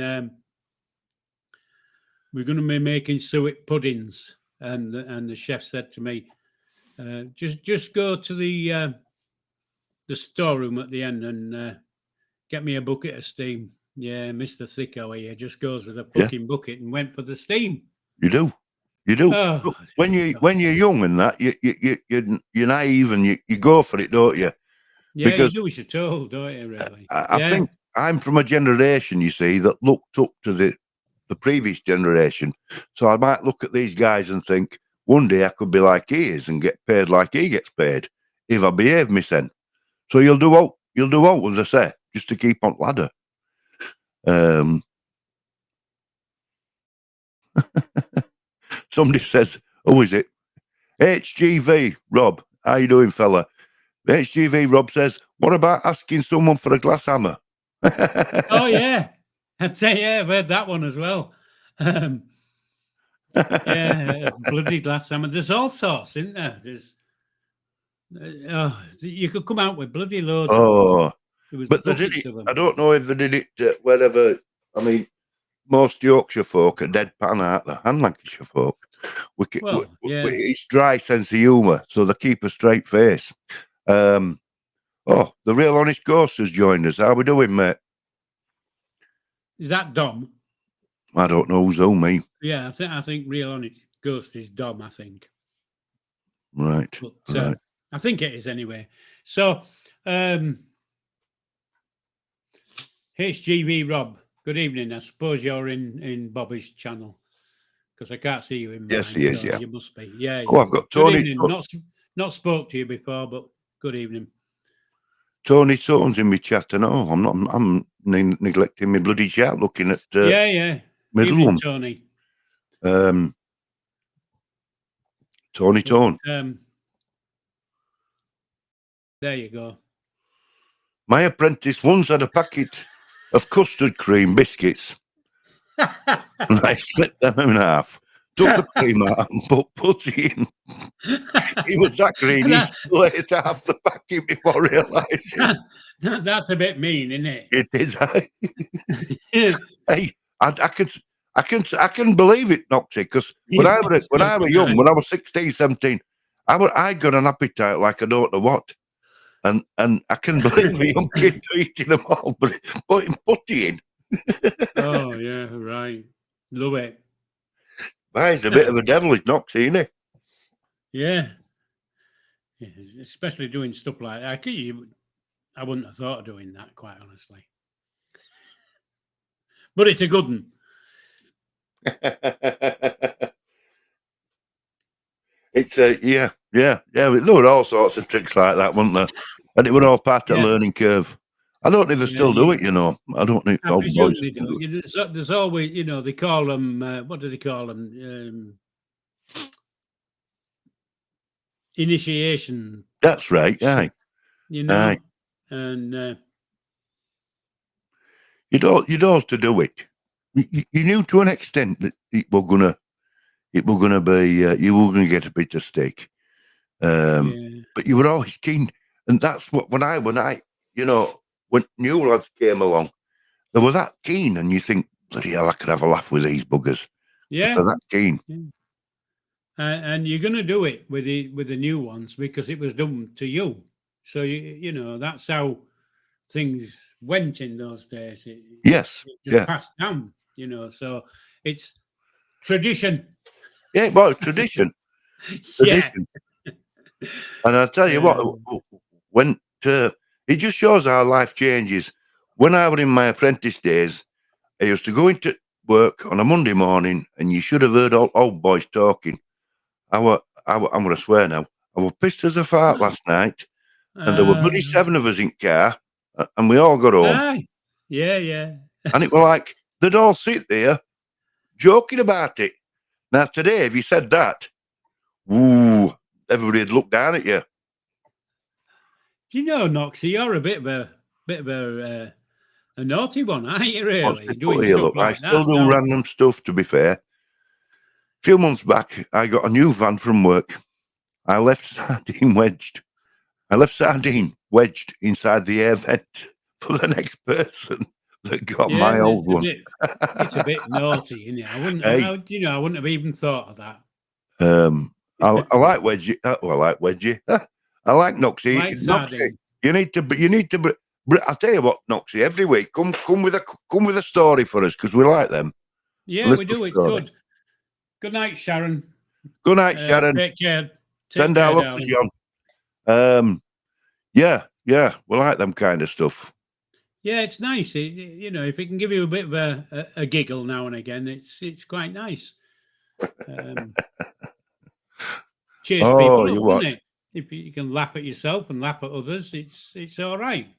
suet puddings, and the chef said to me, just go to the storeroom at the end and get me a bucket of steam. Yeah, Mr. Thicko here just goes with a fucking bucket and went for the steam. You do. Oh, when you're young and that, you're naive and you go for it, don't you? Yeah, because you do as you're told, don't you? Really. I think I'm from a generation, you see, that looked up to the previous generation. So I might look at these guys and think, one day I could be like he is and get paid like he gets paid if I behave myself. So you'll do what, as I say, just to keep on ladder. Somebody says, who is it? HGV, Rob. How you doing, fella? HGV, Rob says, what about asking someone for a glass hammer? Oh, yeah. I'd say, yeah, I've heard that one as well. Yeah, bloody glass hammer. There's all sorts, isn't there? There's, you could come out with bloody loads. Oh, but they did it. I don't know if they did it wherever. I mean, most Yorkshire folk are deadpan, aren't they? And Lancashire folk. It's dry sense of humour, so they keep a straight face. The Real Honest Ghost has joined us. How we doing, mate? Is that Dom? I don't know who's who, me. Yeah, I think Real Honest Ghost is Dom, I think. Right. But right. I think it is anyway. So, HGV Rob, good evening. I suppose you're in Bobby's channel because I can't see you in mine. Yes, he is, yeah. You must be. Yeah. Oh, I've got Tony. Good evening. Not spoke to you before, but good evening. Tony Sutton's in my chat, and I'm neglecting my bloody chat, looking at middle evening, one. Tony. Tony Tone. There you go. My apprentice once had a packet of custard cream biscuits. And I split them in half, took the cream out and put putty in. He was that green, he split half the packet before realising. That's a bit mean, isn't it? It is. Hey, I can believe it, Noxie, because when I was young, when I was 16, 17, I'd got an appetite like I don't know what. And I can believe a young kid eating them all, but putting putty in. Oh, yeah, right. Love it. He's a bit of a devilish Noxie, isn't he? Yeah. Especially doing stuff like that. I wouldn't have thought of doing that, quite honestly. But it's a good one. It's yeah. There were all sorts of tricks like that, weren't there? And it were all part of the learning curve. I don't know if they still do it, you know. I don't know. I presume they do. There's always, you know, they call them, what do they call them? Initiation. That's right, aye. You know, aye. And you'd all to do it. You knew to an extent that it were gonna be you were gonna get a bit of steak, but you were always keen, and that's what when I you know when new lads came along, they were that keen, and you think bloody hell I could have a laugh with these buggers. Yeah, they're that keen. Yeah. And you're gonna do it with the new ones because it was done to you. So you know that's how things went in those days. It just passed down, you know. So it's tradition. Yeah, well, tradition. Tradition. And I'll tell you what, when it just shows how life changes. When I was in my apprentice days, I used to go into work on a Monday morning, and you should have heard old boys talking. I'm going to swear now. I was pissed as a fart last night, and there were bloody 7 of us in car, and we all got home. Yeah. And it was like they'd all sit there joking about it. Now today, if you said that, ooh, everybody'd look down at you. Do you know, Noxie, you're a bit of a naughty one, aren't you? Really, doing stuff like I still do random stuff. To be fair, a few months back, I got a new van from work. I left sardine wedged inside the air vent for the next person that got my old one. It's a bit naughty, isn't it? I wouldn't have even thought of that. I like wedgie. I like wedgie. I like Noxie. Like Noxie. You need to. I'll tell you what, Noxie. Every week, come with a story for us because we like them. Yeah, we do. It's good. Good night, Sharon. Good night, Sharon. Take care. Send our love to John. Yeah, we like them kind of stuff. Yeah, it's nice. If it can give you a bit of a giggle now and again, it's quite nice. Cheers Oh, people you up, doesn't what? it? If you can laugh at yourself and laugh at others, it's all right.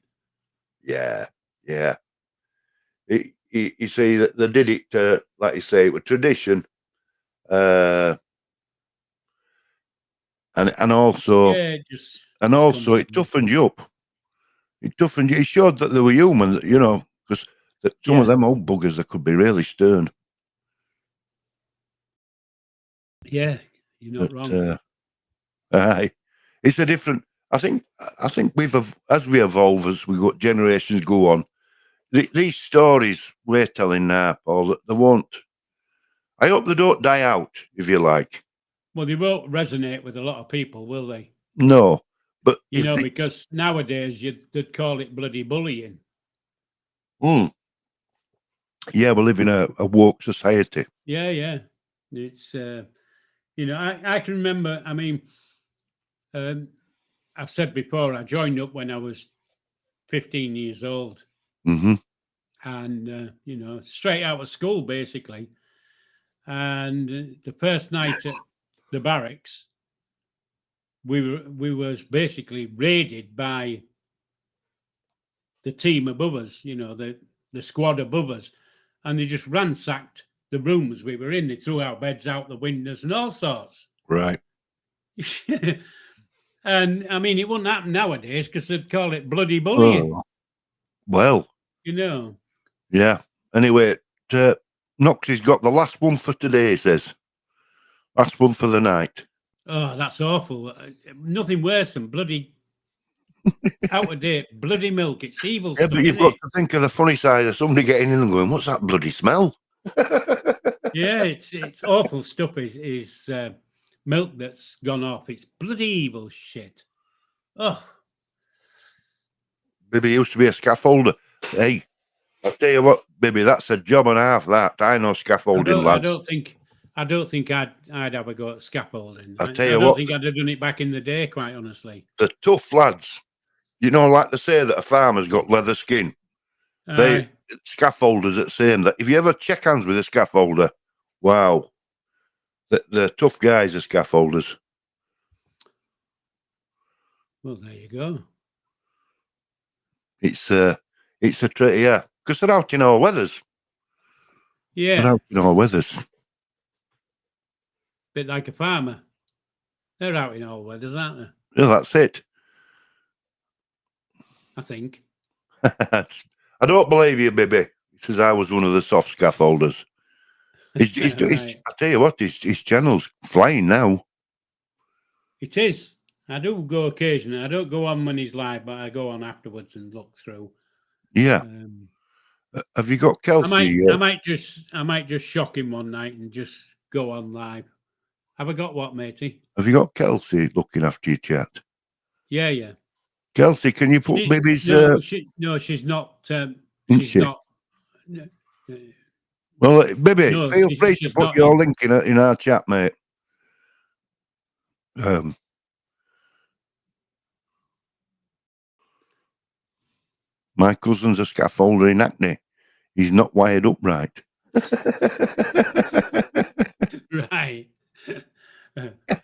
Yeah, yeah. You see that they did it, like you say, with tradition, and also Yeah, it just comes it in. toughened you up. It toughened you. It showed that they were human, because some of Yeah, them old buggers they could be really stern. yeah, you're not But wrong. aye, it's a different. I think as we evolve, as we go generations go on, these stories we're telling now, Paul, they won't. I hope they don't die out, if you like. Well, they won't resonate with a lot of people, will they? No, but if they, Because nowadays they'd call it bloody bullying. yeah, we live in a woke society. Yeah, yeah. It's I can remember. I mean, I've said before, I joined up when I was 15 years old, Mm-hmm. and straight out of school basically. And the first night at the barracks, we was basically raided by the team above us, the squad above us, and they just ransacked the rooms we were in. They threw our beds out the windows and all sorts. Right. And I mean, it wouldn't happen nowadays because they'd call it bloody bullying. Oh, well, Yeah. Anyway, Noxie's got the last one for today, he says. Last one for the night. Oh, that's awful. Nothing worse than bloody out of date bloody milk. It's evil Yeah, stuff, but you've isn't got it? to think of the funny side of somebody getting in and going, what's that bloody smell? Yeah, it's awful stuff. Is milk that's gone off? It's bloody evil shit. Oh, Baby used to be a scaffolder. Hey, I'll tell you what, baby, that's a job and a half. That I know scaffolding lads. I don't think I'd have a go at scaffolding. I I tell don't you think I'd have done it back in the day, quite honestly. the tough lads. Like they say that a farmer's got leather skin. They scaffolders that same that. If you ever check hands with a scaffolder, wow, the tough guys are scaffolders. Well, there you go. It's a yeah, because they're out in all weathers. Yeah, They're out in all weathers. bit like a farmer. They're out in all weathers, aren't they? Yeah, that's it. I think. I don't believe you, baby. He says I was one of the soft scaffolders. Right. I tell you what, his channel's flying now. It is. I do go occasionally. I don't go on when he's live, but I go on afterwards and look through. Yeah. Have you got Kelsey? I might just shock him one night and just go on live. Have I got what, matey? Have you got Kelsey looking after your chat? Yeah, yeah. Kelsey, can you put baby's? No, she's not. She's not. Well, baby, feel free to put your link in our chat, mate. My cousin's a scaffolder in Hackney. He's not wired up right. Right.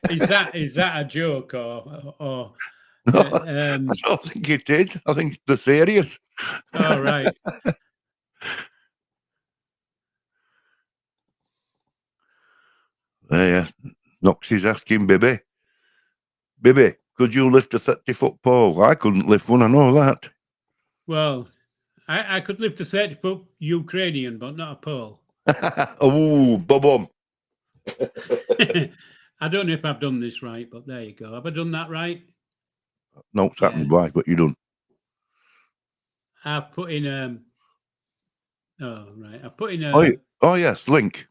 Is that a joke or No, I don't think it is. I think they're serious. Oh, right. Yeah. Noxie's asking Bibby, could you lift a 30-foot pole? I couldn't lift one, I know that. Well, I could lift a 30-foot Ukrainian, but not a pole. Oh, bum. I don't know if I've done this right, but there you go. Have I done that right? No, it's happened right, but you done. I've put in oh, right. I put in oh yes, link.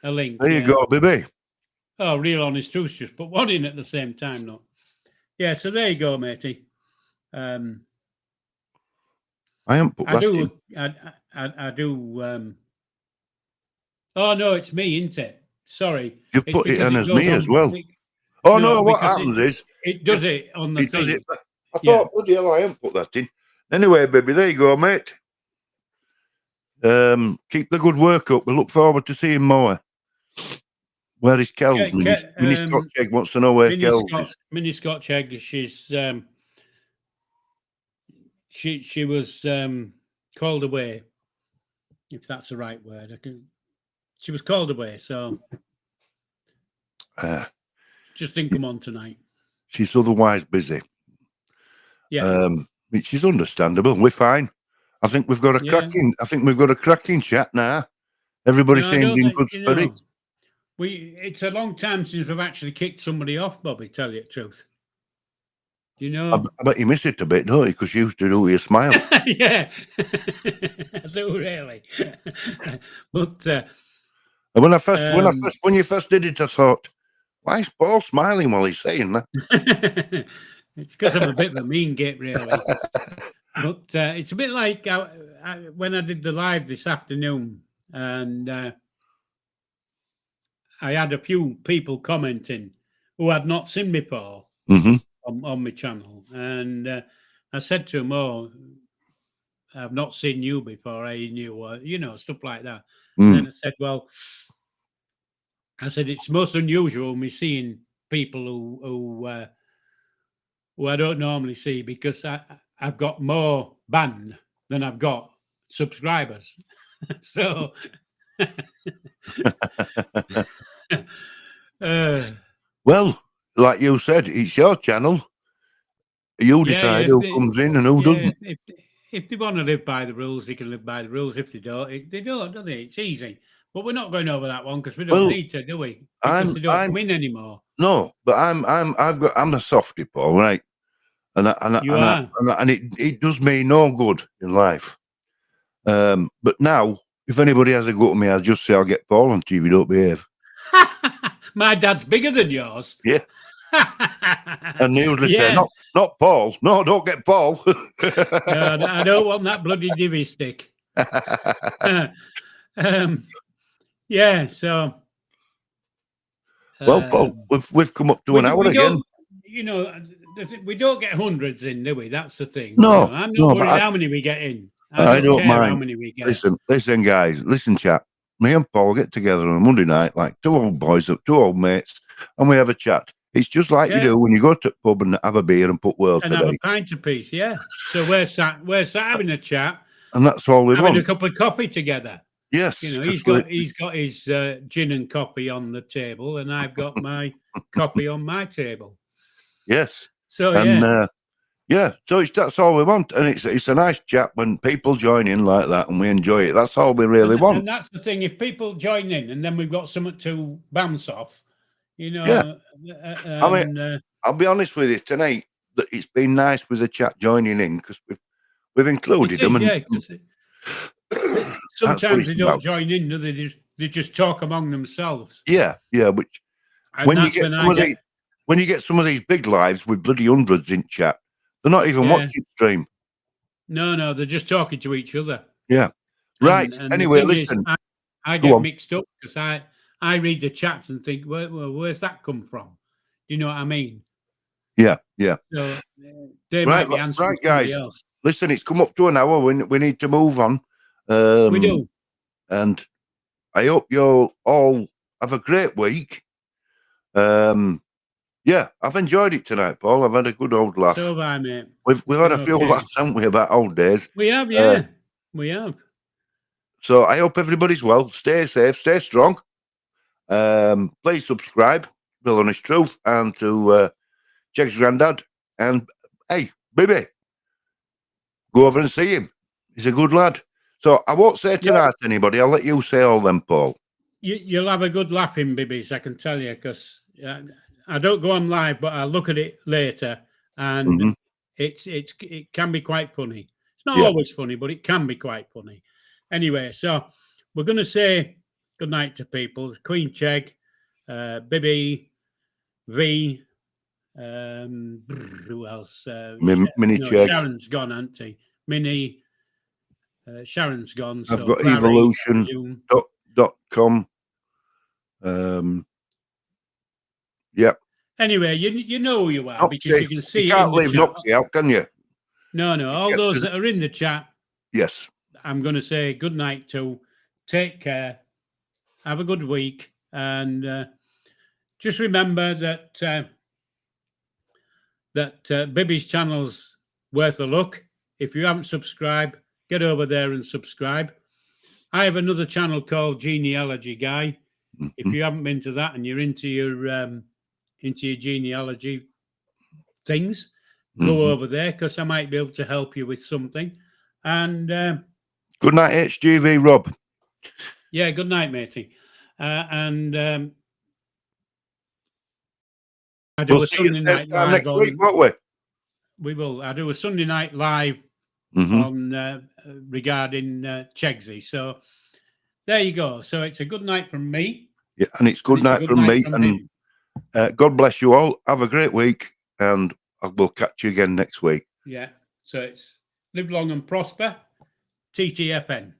A link. There you go, baby. Oh, real honest truth, just put one in at the same time, no. Yeah, so there you go, matey. I haven't put that in. I do. Oh no, it's me, isn't it? Sorry, You've put it in as me as well. No, what happens is it does it on the thing. I thought, bloody hell, I haven't put that in. Anyway, baby, there you go, mate. Keep the good work up. We look forward to seeing more. Where is Kells? Mini Scotch Egg wants to know where Kells is. Mini Scotch Egg, she's she was called away, if that's the right word. She was called away, so just didn't come on tonight. She's otherwise busy. Yeah. Which is understandable. We're fine. I think we've got a cracking chat now. Everybody seems in good spirits. It's a long time since I've actually kicked somebody off, Bobby, tell you the truth. You know, I bet you miss it a bit, don't you? Because you used to do it with a smile. Yeah, I do really. But when you first did it, I thought, why is Paul smiling while he's saying that? It's because I'm a bit of a mean git, really. But it's a bit like when I did the live this afternoon, and I had a few people commenting who had not seen me before on my channel, and I said to them, "Oh, I've not seen you before. I knew, stuff like that." And then I said, "Well, it's most unusual me seeing people who I don't normally see, because I've got more band than I've got subscribers." So. Well, like you said, it's your channel. You decide who comes in and who doesn't. If they want to live by the rules, they can live by the rules. If they don't, do they? It's easy. But we're not going over that one because we don't need to, do we? Because they don't come in anymore. No, but I'm a softie, Paul, right? And it does me no good in life. But now, if anybody has a go at me, I'll just say I'll get Paul on TV. Don't behave. My dad's bigger than yours. Yeah. And they usually say, not Paul. No, don't get Paul. No, I don't want that bloody divvy stick. Yeah, so. Well, Paul, we've come up to an hour again. We don't get hundreds in, do we? That's the thing. No, I'm not worried how many we get in. I don't care mind how many we get. Listen, guys. Listen, chat. Me and Paul get together on a Monday night, like two old boys, two old mates, and we have a chat. It's just like you do when you go to the pub and have a beer and put world today. And have a pint apiece, yeah. So we're sat having a chat, and that's all we want. Having a cup of coffee together. Yes, he's got his gin and coffee on the table, and I've got my coffee on my table. Yes. So so that's all we want, and it's a nice chat when people join in like that, and we enjoy it. That's all we really want. And that's the thing. If people join in, and then we've got something to bounce off, Yeah. I'll be honest with you tonight. That it's been nice with the chat joining in because we've included them. Sometimes they don't join in, do they? They just talk among themselves. Yeah. Which when you get some of these big lives with bloody hundreds in chat, they're not even watching stream. No, they're just talking to each other. Yeah. Right. And anyway, listen. I get mixed up because I read the chats and think, well, where's that come from? Do you know what I mean? Yeah. So they might be answering guys. Else. Listen, it's come up to an hour. We need to move on. We do. And I hope you'll all have a great week. Yeah, I've enjoyed it tonight, Paul. I've had a good old laugh. So have I, mate. We've had a few laughs, haven't we, about old days? We have, yeah. We have. So I hope everybody's well. Stay safe, stay strong. Please subscribe, Bill Honest Truth, and to Jack's granddad. And hey, baby, go over and see him. He's a good lad. So I won't say tonight to anybody. I'll let you say all them, Paul. You'll have a good laugh in Bibbies, I can tell you, because I don't go on live, but I look at it later, and it can be quite funny. It's not always funny, but it can be quite funny. Anyway, so we're going to say good night to people. Queen Chegg, Bibby, V, who else? Mini Chegg. Sharon's gone, hasn't she? Mini. Sharon's gone. I've got evolution.com. Yeah. Anyway, you know who you are because you can see you can't leave Noxie out, can you? No. All those that are in the chat, yes, I'm going to say good night to. Take care. Have a good week. And just remember that Bibby's channel's worth a look. If you haven't subscribed, get over there and subscribe. I have another channel called Genealogy Guy. If you haven't been to that and you're into your genealogy things, go over there, because I might be able to help you with something. And good night, HGV Rob. Yeah, good night, matey. And I do We'll a see you Sunday night same time live next week, won't we? We will. I do a Sunday night live on regarding Chegsy. So there you go. So it's a good night from me. Yeah, and it's good night from me. And God bless you all. Have a great week, and we'll catch you again next week. Yeah. So it's live long and prosper. TTFN.